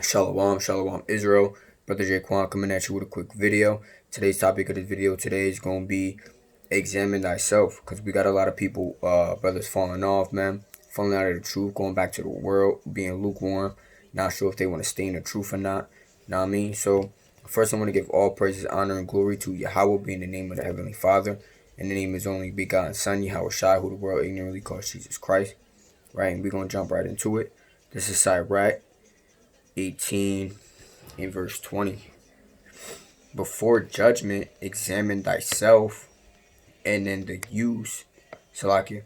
Shalom, shalom, Israel. Brother Jaquan coming at you with a quick video. Today's topic of this video today is going to be examine thyself, because we got a lot of people, brothers falling off, man, falling out of the truth, going back to the world, being lukewarm, not sure if they want to stay in the truth or not. Know what I mean? So first I want to give all praises, honor, and glory to Yahweh, being the name of the Heavenly Father, and the name of His only begotten Son, Yahweh Shai, who the world ignorantly calls Jesus Christ. Right, and we're going to jump right into it. This is Sirach 18 in verse 20. Before judgment, examine thyself, and in the use, Salakia.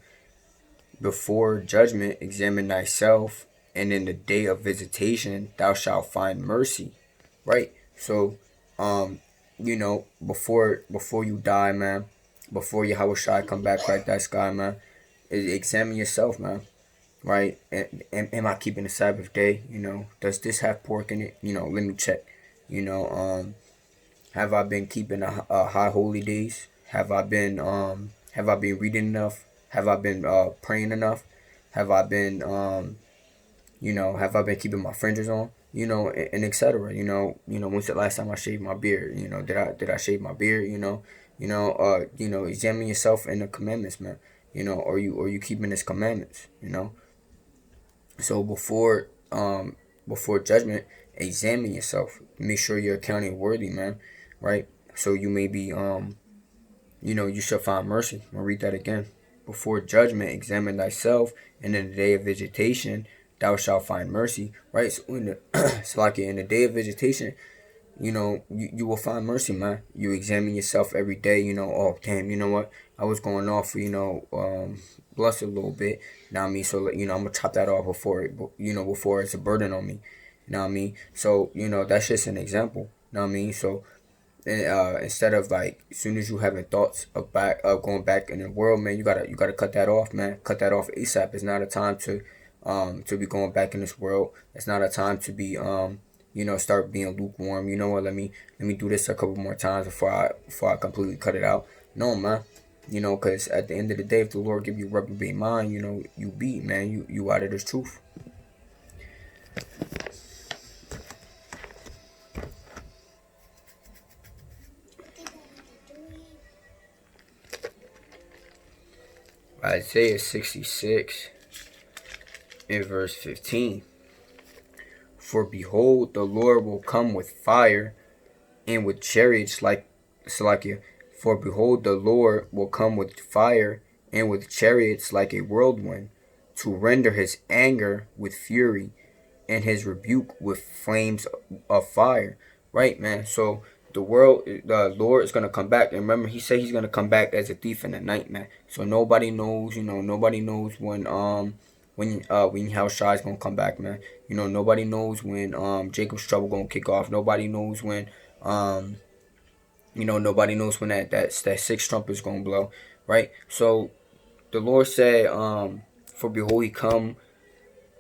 Before judgment, examine thyself, and in the day of visitation, thou shalt find mercy. Right? So, before you die, man, before Yahweh Shai come back like that sky, man, examine yourself, man. Right? Am I keeping the Sabbath day? Does this have pork in it? Let me check. Have I been keeping a high holy days? Have I been reading enough? Have I been praying enough? Have I been have I been keeping my fringes on? And etc. When's the last time I shaved my beard? Did I shave my beard? Examine yourself in the commandments, man. Are you keeping His commandments? So before judgment, examine yourself. Make sure you're accounting worthy, man. Right? So you may be you shall find mercy. I'm gonna read that again. Before judgment, examine thyself, and in the day of visitation, thou shalt find mercy. Right? So in the day of visitation, you will find mercy, man. You examine yourself every day. Oh damn, you know what? I was going off for lust a little bit. You know what I mean? So I'm gonna chop that off before it's a burden on me. You know what I mean? So that's just an example. You know what I mean? So instead of like, as soon as you having thoughts of going back in the world, man, you gotta cut that off, man. Cut that off ASAP. It's not a time to be going back in this world. It's not a time to be start being lukewarm. You know what? Let me do this a couple more times before I completely cut it out. No, man. Because at the end of the day, if the Lord give you reprobate mind, you beat, man. You out of this truth. Isaiah 66 in verse 15. For behold, the Lord will come with fire, and with chariots like Salakia. For behold, the Lord will come with fire, and with chariots like a whirlwind, to render His anger with fury, and His rebuke with flames of fire. Right, man? So the Lord is gonna come back, and remember, He said He's gonna come back as a thief in the night, man. So nobody knows, nobody knows when Shai is gonna come back, man. Nobody knows when Jacob's trouble gonna kick off. Nobody knows when nobody knows when that sixth trumpet is gonna blow, right? So the Lord said, for behold, he come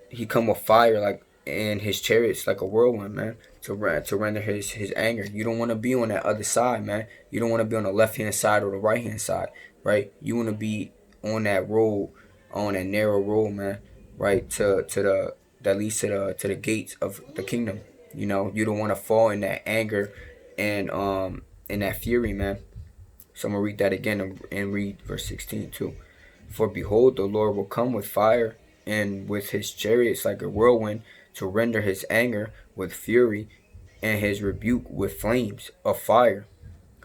with fire, like, and His chariots like a whirlwind, man, to render his anger. You don't want to be on that other side, man. You don't want to be on the left hand side or the right hand side, right? You want to be on that road, on that narrow road, man, right, to the that leads to the gates of the kingdom. You don't want to fall in that anger and in that fury, man. So I'm gonna read that again and read verse 16 too. For behold, the Lord will come with fire, and with His chariots like a whirlwind, to render His anger with fury, and His rebuke with flames of fire.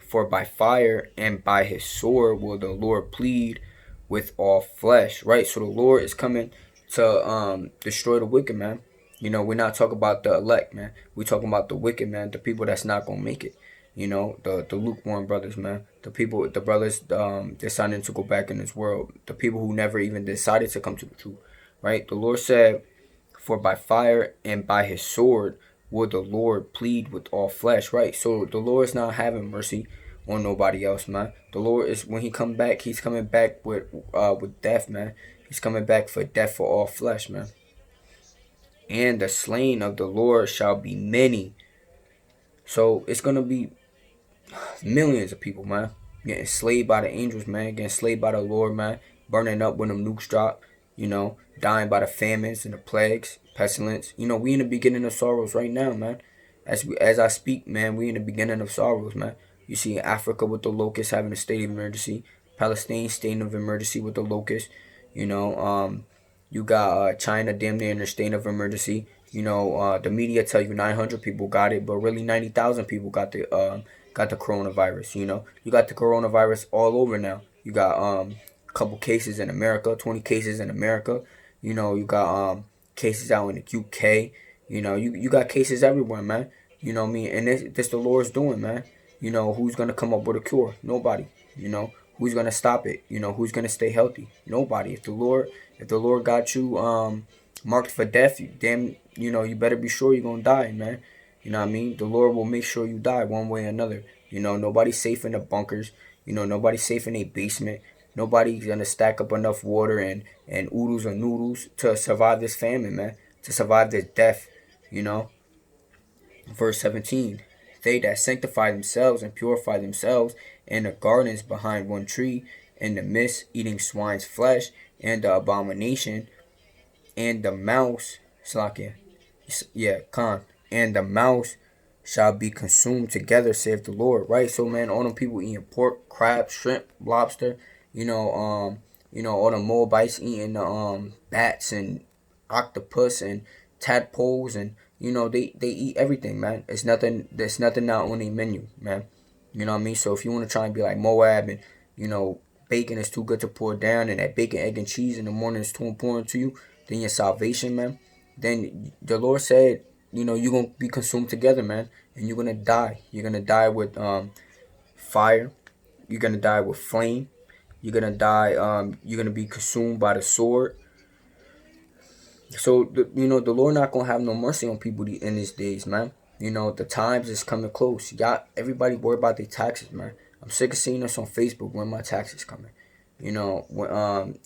For by fire and by His sword will the Lord plead with all flesh. Right? So the Lord is coming to destroy the wicked, man. We're not talking about the elect, man. We're talking about the wicked, man. The people that's not gonna make it. The lukewarm brothers, man. The brothers deciding to go back in this world. The people who never even decided to come to the truth. Right? The Lord said, for by fire and by His sword will the Lord plead with all flesh. Right? So the Lord is not having mercy on nobody else, man. The Lord is, when He come back, He's coming back with death, man. He's coming back for death for all flesh, man. And the slain of the Lord shall be many. So it's gonna be millions of people, man, getting slayed by the angels, man, getting slayed by the Lord, man, burning up when them nukes drop. dying by the famines and the plagues, pestilence. We in the beginning of sorrows right now, man. As I speak, man, we in the beginning of sorrows, man. You see Africa with the locusts having a state of emergency, Palestine state of emergency with the locusts. You know, you got China damn near in a state of emergency. The media tell you 900 people got it, but really 90,000 people got the coronavirus. You got the coronavirus all over now. You got a couple cases in America, 20 cases in America. You got cases out in the UK. You got cases everywhere, man. You know what I mean? And this the Lord's doing, man. Who's gonna come up with a cure? Nobody. Who's gonna stop it? Who's gonna stay healthy? Nobody. If the Lord got you marked for death, you better be sure you're gonna die, man. You know what I mean? The Lord will make sure you die one way or another. Nobody's safe in the bunkers. Nobody's safe in a basement. Nobody's gonna stack up enough water and oodles or noodles to survive this famine, man. To survive this death. You know. Verse 17. They that sanctify themselves and purify themselves in the gardens behind one tree, in the midst eating swine's flesh, and the abomination, and the mouse, Slakia, yeah, Khan, and the mouse shall be consumed together, saith the Lord. Right? So, man, all them people eating pork, crab, shrimp, lobster, all the Moabites eating the bats and octopus and tadpoles, and they eat everything, man. It's nothing. There's nothing not on their menu, man. You know what I mean? So if you want to try and be like Moab and bacon is too good to pour down, and that bacon, egg, and cheese in the morning is too important to you, then your salvation, man. Then the Lord said, you're gonna be consumed together, man, and you're gonna die. You're gonna die with fire. You're gonna die with flame. You're gonna die. You're gonna be consumed by the sword. So the Lord not gonna have no mercy on people in these days, man. The times is coming close. Y'all, everybody worry about their taxes, man. I'm sick of seeing this on Facebook. When my taxes coming?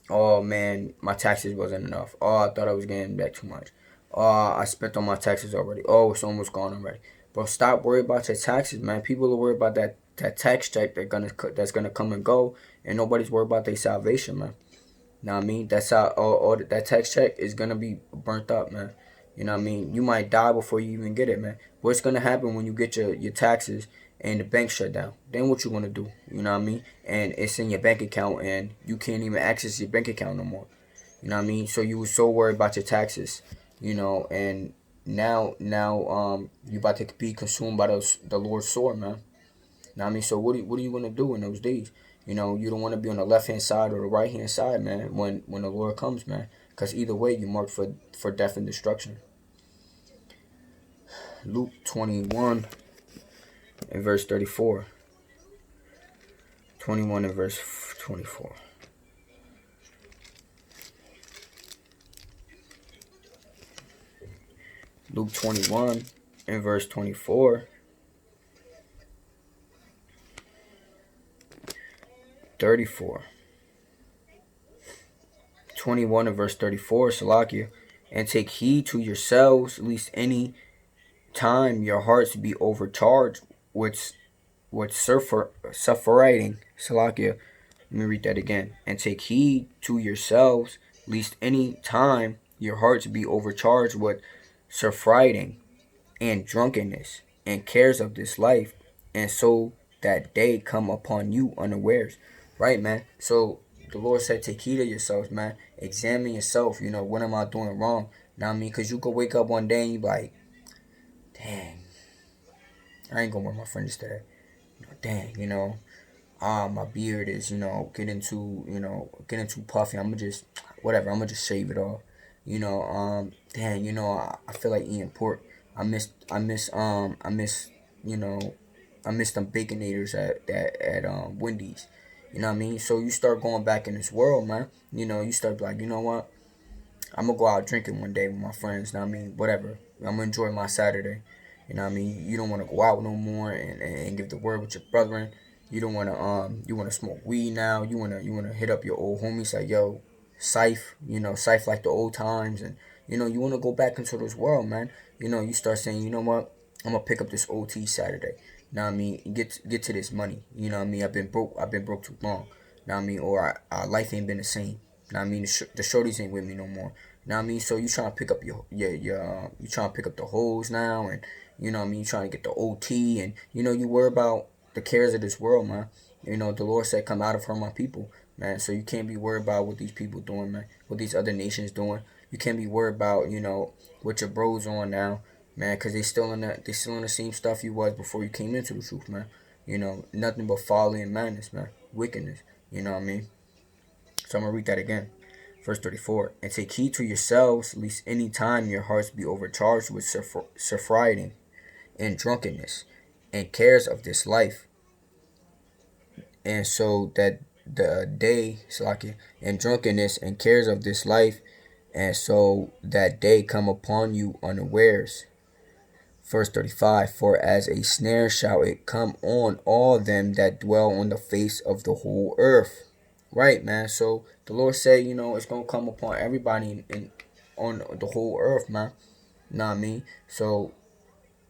Oh man, my taxes wasn't enough. Oh, I thought I was getting back too much. Oh, I spent on my taxes already. Oh, it's almost gone already. Bro, stop worrying about your taxes, man. People are worried about that tax check that's gonna come and go, and nobody's worried about their salvation, man. Know what I mean? That's how all that tax check is gonna be burnt up, man. You know what I mean? You might die before you even get it, man. What's gonna happen when you get your taxes and the bank shut down? Then what you gonna do? You know what I mean? And it's in your bank account and you can't even access your bank account no more. You know what I mean? So you were so worried about your taxes, and now you about to be consumed by the Lord's sword, man. Know what I mean? So what are you gonna do in those days? You don't want to be on the left hand side or the right hand side, man. When the Lord comes, man, because either way you marked for death and destruction. Luke 21 and verse 34. 21 and verse 24. Luke 21 and verse 24. 34. 21 and verse 34, Salakia. And take heed to yourselves, lest any time your hearts be overcharged with suffering. Salakia. Let me read that again. And take heed to yourselves, lest any time your hearts be overcharged with suffering and drunkenness and cares of this life, and so that day come upon you unawares. Right, man? So the Lord said, take heed of yourselves, man. Examine yourself. What am I doing wrong? Know what I mean? Because you could wake up one day and you be like, dang, I ain't going with my friends today. Dang, my beard is, getting too puffy. I'm gonna just shave it off. Dang, I feel like eating pork. You know, I miss them baconators at Wendy's. You know what I mean? So you start going back in this world, man. You start like, you know what? I'm gonna go out drinking one day with my friends. You know what I mean? Whatever. I'm gonna enjoy my Saturday. You know what I mean? You don't want to go out no more and give the word with your brethren. You don't want to you want to smoke weed now. You wanna hit up your old homies like, yo, Syph, Syph like the old times, and you want to go back into this world, man. You start saying, you know what? I'm gonna pick up this OT Saturday. You know what I mean? Get to this money. You know what I mean? I've been broke too long. You know what I mean? Or our life ain't been the same. Know what I mean? The shorties ain't with me no more. Know what I mean? So you trying to pick up you trying to pick up the hoes now, and you know what I mean? You trying to get the OT, and you know you worry about the cares of this world, man. You know the Lord said, "Come out of her, my people." Man, so you can't be worried about what these people doing, man. What these other nations doing. You can't be worried about, you know, what your bros on now, man, because they still in the same stuff you was before you came into the truth, man. You know, nothing but folly and madness, man, wickedness. You know what I mean? So I'm gonna read that again. Verse 34. And take heed to yourselves, lest any time your hearts be overcharged with surfeiting and drunkenness and cares of this life, and so that the day, Salaki, and drunkenness and cares of this life, and so that day come upon you unawares. Verse 35. For as a snare shall it come on all them that dwell on the face of the whole earth. Right, man. So the Lord said, you know, it's gonna come upon everybody in on the whole earth, man. You know what I mean? So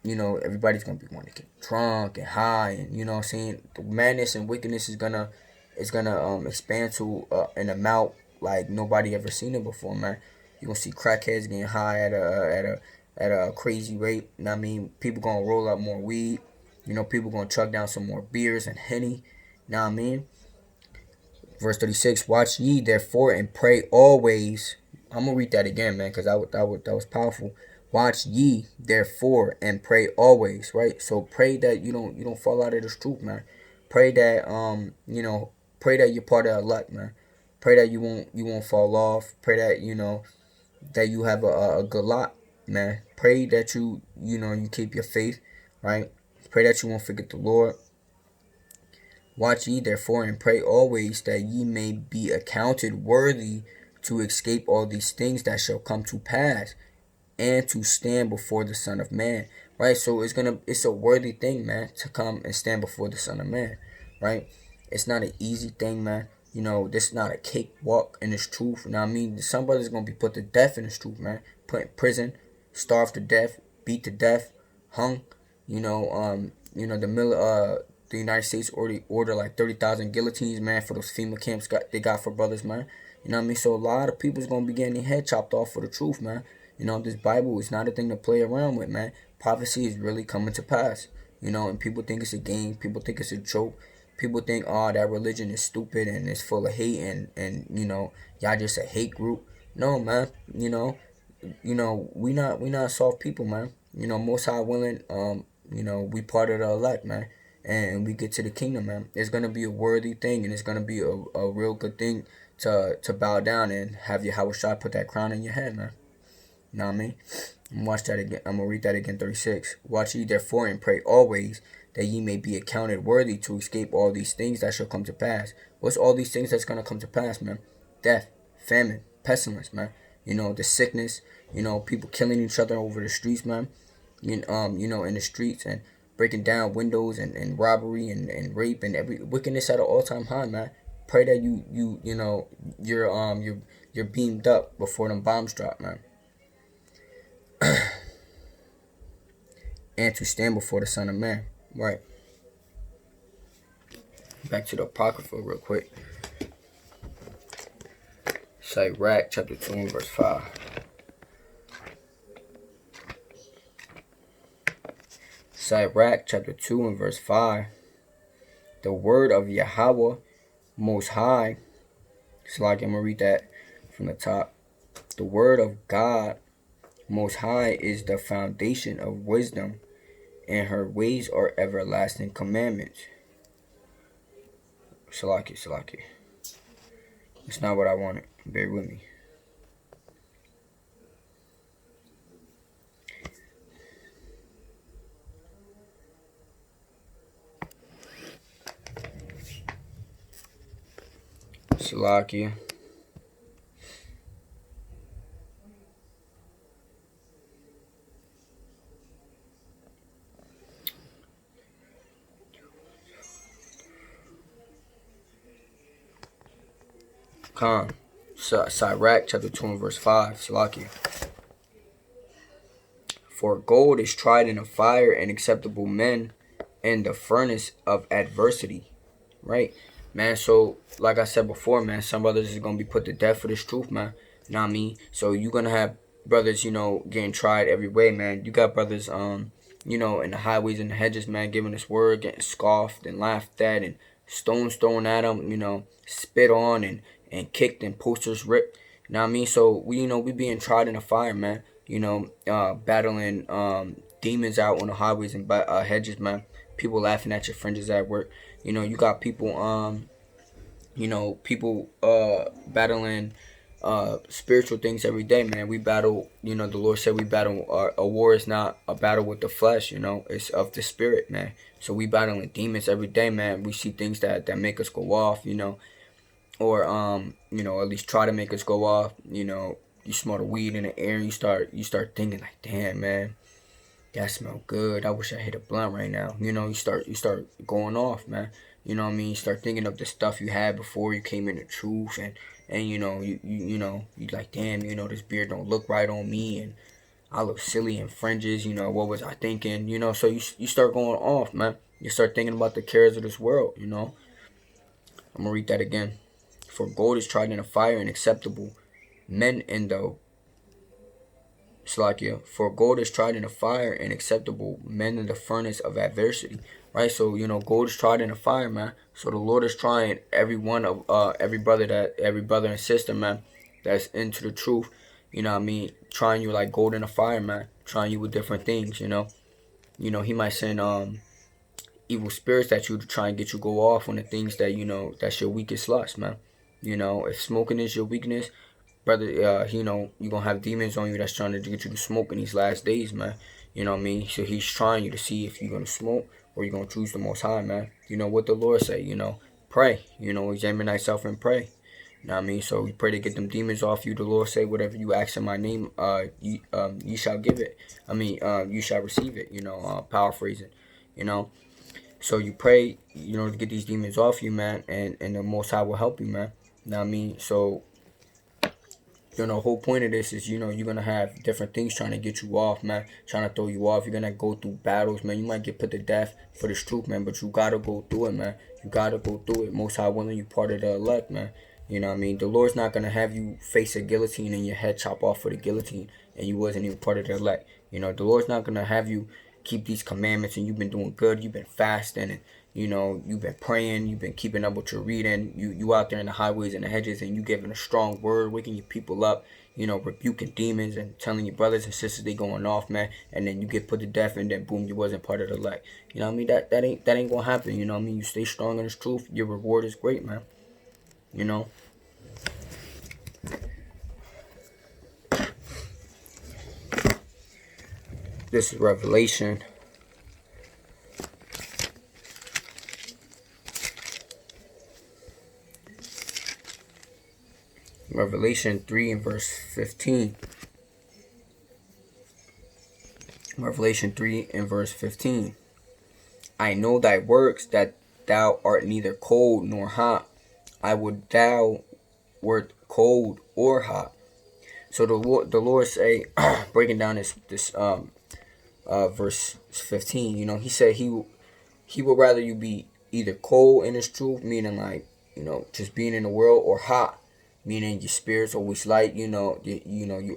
you know, everybody's gonna be wanting to get drunk and high, and you know what I'm saying, the madness and wickedness is gonna expand to an amount like nobody ever seen it before, man. You're gonna see crackheads getting high at a crazy rate. You know what I mean? People gonna roll up more weed. You know, people gonna chuck down some more beers and henny. You know what I mean? Verse 36, watch ye therefore and pray always. I'm going to read that again, man, because that was powerful. Watch ye therefore and pray always, right? So pray that you don't fall out of this truth, man. Pray that pray that you're part of elect, man. Pray that you won't fall off. Pray that that you have a good lot, man. Pray that you keep your faith, right? Pray that you won't forget the Lord. Watch ye therefore and pray always, that ye may be accounted worthy to escape all these things that shall come to pass, and to stand before the Son of Man. Right? So it's a worthy thing, man, to come and stand before the Son of Man. Right? It's not an easy thing, man. You know, this is not a cakewalk in this truth. You know what I mean? Some brothers gonna be put to death in this truth, man. Put in prison, starved to death, beat to death, hung. The United States order like 30,000 guillotines, man, for those FEMA camps they got for brothers, man. You know what I mean? So a lot of people's gonna be getting their head chopped off for the truth, man. You know, this Bible is not a thing to play around with, man. Prophecy is really coming to pass. You know, and people think it's a game. People think it's a joke. People think, oh, that religion is stupid and it's full of hate, and y'all just a hate group. No, man. We not soft people, man. Most High willing, we part of the elect, man, and we get to the kingdom, man. It's gonna be a worthy thing, and it's gonna be a real good thing to bow down and have your Howard Shah put that crown in your head, man. You know what I mean? Watch that again. I'm gonna read that again. 36. Watch ye therefore and pray always, that ye may be accounted worthy to escape all these things that shall come to pass. What's all these things that's gonna come to pass, man? Death, famine, pestilence, man. The sickness. People killing each other over the streets, man. In the streets, and breaking down windows, and robbery, and rape, and every wickedness at an all time high, man. Pray that you're beamed up before them bombs drop, man. And to stand before the Son of Man. Right. Back to the Apocrypha real quick. Sirach chapter 2 and verse 5. Sirach chapter 2 and verse 5. The word of Yahweh Most High. So like I'm going to read that from the top. The word of God Most High is the foundation of wisdom, and her ways are everlasting commandments. Salaki. It's not what I wanted. Bear with me. Salakia. Khan. Sirach chapter 2 and verse 5. Salakia. For gold is tried in a fire, and acceptable men in the furnace of adversity. Right? man. So like I said before, man, some brothers is gonna be put to death for this truth, man. You know what I mean? So you gonna have brothers, getting tried every way, man. You got brothers, in the highways and the hedges, man, giving this word, getting scoffed and laughed at, and stones thrown at them, spit on and kicked and posters ripped. You know what I mean? So we being tried in the fire, man. Battling demons out on the highways and hedges, man. People laughing at your fringes at work. You got people people battling spiritual things every day, man. We battle, the Lord said we battle, a war is not a battle with the flesh, it's of the spirit, man. So we battling demons every day, man. We see things that make us go off, or at least try to make us go off. You smell the weed in the air and you start thinking like, damn, man, that smell good. I wish I hit a blunt right now. You start going off, man. You know what I mean? You start thinking of the stuff you had before you came in the truth, and you like, damn, this beard don't look right on me, and I look silly in fringes. What was I thinking? So you start going off, man. You start thinking about the cares of this world. I'm gonna read that again. For gold is tried in a fire and acceptable. Men in the Slakia, for gold is tried in a fire and acceptable, men in the furnace of adversity. Right? So, gold is tried in a fire, man. So the Lord is trying every one of every brother and sister, man, that's into the truth. You know what I mean? Trying you like gold in a fire, man. Trying you with different things, He might send evil spirits at you to try and get you go off on the things that that's your weakest lust, man. If smoking is your weakness, brother, you're gonna have demons on you that's trying to get you to smoke in these last days, man. You know what I mean? So he's trying you to see if you're gonna smoke or you're gonna choose the most high, man. You know what the Lord say, pray, examine thyself and pray. You know what I mean? So we pray to get them demons off you. The Lord say, whatever you ask in my name, you shall give it. You shall receive it, paraphrasing, So you pray, to get these demons off you, man, and the most high will help you, man. You know what I mean? So the whole point of this is, you're going to have different things trying to get you off, man. Trying to throw you off. You're going to go through battles, man. You might get put to death for this truth, man. But you got to go through it, man. You got to go through it. Most High willing, you part of the elect, man. You know what I mean? The Lord's not going to have you face a guillotine and your head chop off for the guillotine and you wasn't even part of the elect. The Lord's not going to have you keep these commandments and you've been doing good. You've been fasting and you've been praying, you've been keeping up with your reading, you out there in the highways and the hedges and you giving a strong word, waking your people up, rebuking demons and telling your brothers and sisters they going off, man, and then you get put to death and then boom, you wasn't part of the elect. You know what I mean? That ain't gonna happen, you know what I mean? You stay strong in this truth, your reward is great, man. This is Revelation. Revelation 3 and verse 15. Revelation 3 and verse 15. I know thy works, that thou art neither cold nor hot. I would thou wert cold or hot. So the Lord say, breaking down this verse 15, he said he would rather you be either cold in his truth, meaning like, just being in the world, or hot, meaning your spirit's always light, you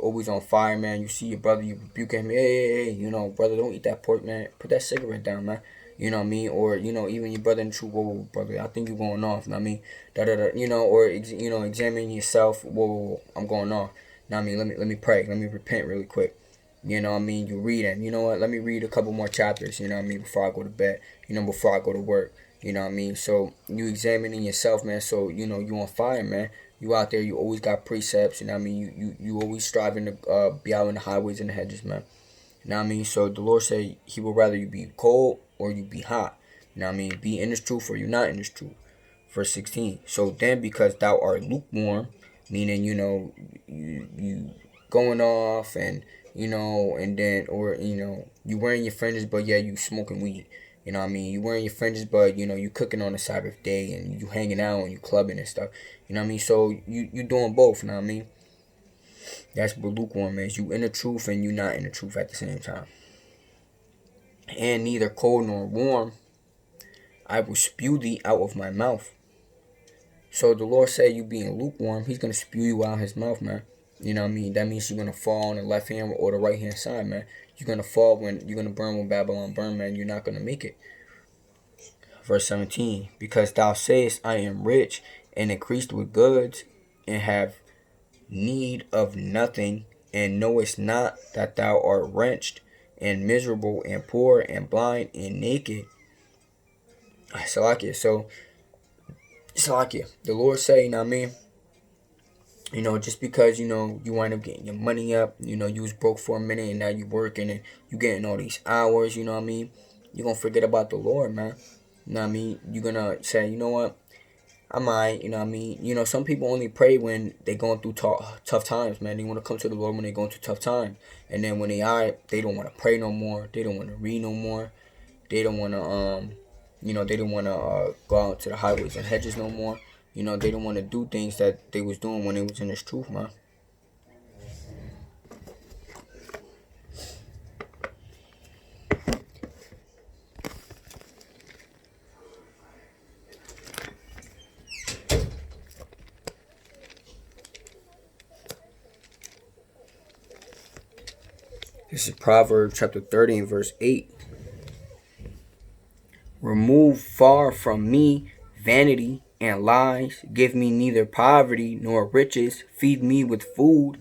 always on fire, man. You see your brother, you rebuke him, hey, brother, don't eat that pork, man. Put that cigarette down, man. You know what I mean? Or, even your brother in the truth, whoa, brother, I think you're going off, you know what I mean? Or, examine yourself, whoa, I'm going off. You know what I mean? Let me pray. Let me repent really quick. You know what I mean? You reading. You know what? Let me read a couple more chapters, you know what I mean, before I go to bed, before I go to work. You know what I mean? So you examining yourself, man. So, you on fire, man. You out there, you always got precepts, you know what I mean? You always striving to be out in the highways and the hedges, man. You know what I mean? So the Lord said he would rather you be cold or you be hot. You know what I mean? Be in this truth or you're not in this truth. Verse 16. So then because thou art lukewarm, meaning, you going off and, and then, or, you wearing your fringes, but yeah, you smoking weed. You know what I mean? You wearing your fringes, but, you cooking on the Sabbath day and you hanging out and you clubbing and stuff. You know what I mean? So you doing both, you know what I mean? That's what lukewarm is. You in the truth and you not in the truth at the same time. And neither cold nor warm, I will spew thee out of my mouth. So the Lord said you being lukewarm, He's gonna spew you out His mouth, man. You know what I mean? That means you're gonna fall on the left hand or the right hand side, man. You're gonna fall when you're gonna burn when Babylon burn, man. You're not gonna make it. Verse 17, because thou sayest, I am rich and increased with goods, and have need of nothing, and knowest not that thou art wrenched and miserable and poor and blind and naked. Salakia. So, Salakia. The Lord say, you know what I mean? Just because, you wind up getting your money up, you was broke for a minute and now you working and you getting all these hours, you know what I mean? You're going to forget about the Lord, man. You know what I mean? You're going to say, you know what? I might, you know what I mean? Some people only pray when they going through tough times, man. They want to come to the Lord when they going through tough times. And then when they are, they don't want to pray no more. They don't want to read no more. They don't want to, they don't want to go out to the highways and hedges no more. They don't want to do things that they was doing when they was in this truth, man. This is Proverbs chapter 30 and verse 8. Remove far from me vanity and lies. Give me neither poverty nor riches. Feed me with food.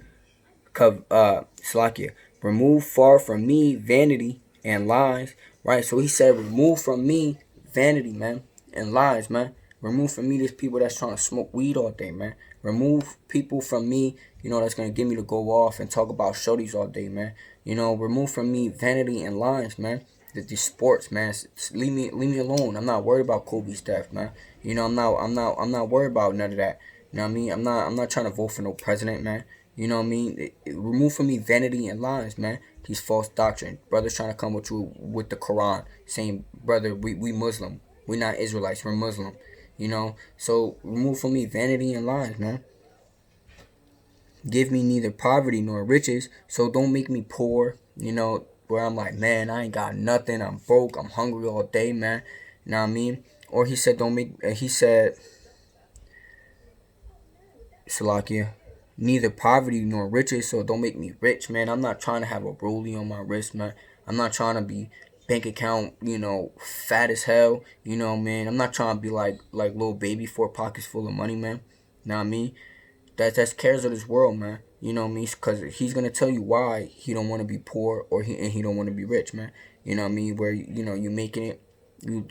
Slakia. Remove far from me vanity and lies. Right? So he said, remove from me vanity, man, and lies, man. Remove from me these people that's trying to smoke weed all day, man. Remove people from me, that's gonna get me to go off and talk about shorties all day, man. Remove from me vanity and lies, man. The sports, man. Leave me alone. I'm not worried about Kobe's death, man. I'm not worried about none of that. You know what I mean? I'm not trying to vote for no president, man. You know what I mean? Remove from me vanity and lies, man. These false doctrine. Brothers trying to come with you with the Quran, saying, brother, we Muslim. We're not Israelites. We're Muslim. So remove from me vanity and lies, man. Give me neither poverty nor riches. So don't make me poor, where I'm like, man, I ain't got nothing. I'm broke. I'm hungry all day, man. You know what I mean? Or he said, Salakia, neither poverty nor riches, so don't make me rich, man. I'm not trying to have a rollie on my wrist, man. I'm not trying to be bank account, fat as hell, man. I'm not trying to be like little baby, 4 pockets full of money, man. You know what I mean? That's cares of this world, man. You know what I mean? Because he's gonna tell you why he don't want to be poor he don't want to be rich, man. You know what I mean? Where you making it, you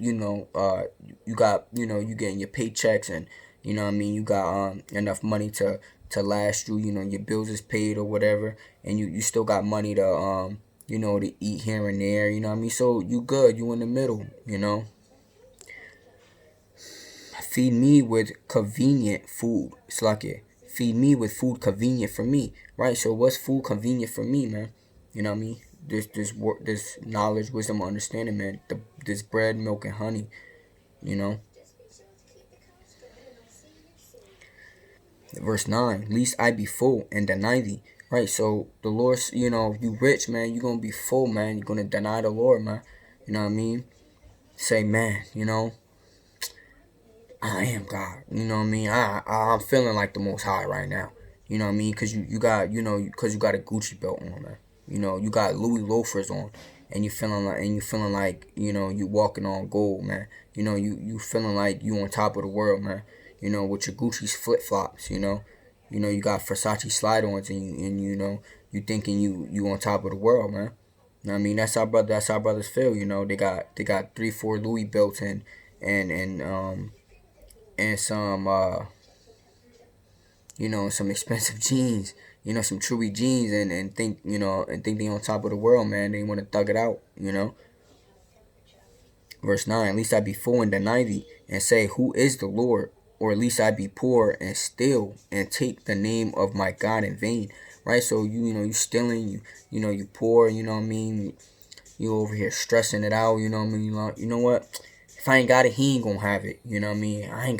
got you getting your paychecks and you know what I mean. You got enough money to last you. Your bills is paid or whatever, and you still got money to to eat here and there. You know what I mean? So you good. You in the middle. Feed me with convenient food. It's like it. Feed me with food convenient for me, right? So what's food convenient for me, man? You know what I mean? This knowledge, wisdom, understanding, man. This bread, milk, and honey. You know. Verse 9. Least I be full and deny thee. Right. So the Lord, you rich, man. You gonna be full, man. You're gonna deny the Lord, man. You know what I mean? Say, man. I am God. You know what I mean? I'm feeling like the Most High right now. You know what I mean? Cause you got cause you got a Gucci belt on, man. You got Louis loafers on, and you feeling like you walking on gold, man. You feeling like you on top of the world, man. With your Gucci's flip flops. You got Versace slide ons, and you thinking you on top of the world, man. You know what I mean? That's how brothers feel. They got 3-4 Louis belts and some expensive jeans, some Chewy jeans, and think they on top of the world, man. They want to thug it out. Verse 9, at least I be full and deny thee, and say, who is the Lord? Or at least I be poor and steal and take the name of my God in vain. Right? So you stealing, you poor, you know what I mean? You over here stressing it out, you know what I mean? You know what? If I ain't got it, he ain't gonna have it. You know what I mean? I ain't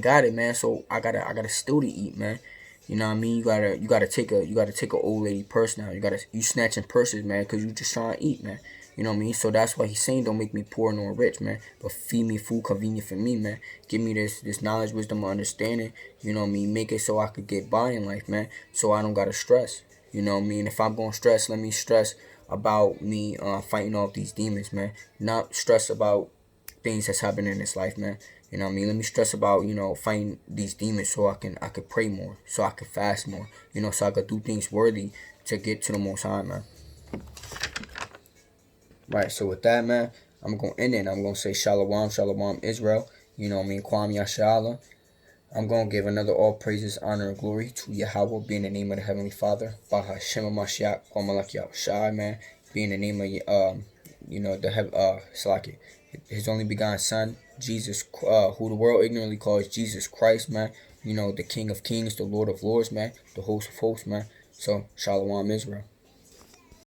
got it, man. So I gotta still to eat, man. You know what I mean? You gotta take a old lady purse now. You snatching purses, man, cause you just trying to eat, man. You know what I mean? So that's why he's saying, don't make me poor nor rich, man, but feed me food convenient for me, man. Give me this knowledge, wisdom, understanding. You know what I mean? Make it so I could get by in life, man. So I don't gotta stress. You know what I mean? If I'm gonna stress, let me stress about me fighting off these demons, man. Not stress about things that's happening in this life, man. You know what I mean? Let me stress about, fighting these demons so I could pray more, so I could fast more, so I could do things worthy to get to the Most High, man. Right, so with that, man, I'm going to end it and I'm going to say Shalom, Shalom, Israel. You know what I mean? Kwam Yashala. I'm going to give another all praises, honor, and glory to Yahweh, be in the name of the Heavenly Father. Baha Shema Mashiach, Kwamalak Yahushai, man. Be in the name of, Salaki, his only begotten Son, Jesus, who the world ignorantly calls Jesus Christ, man. The King of Kings, the Lord of Lords, man. The host of hosts, man. So, Shalom, Israel.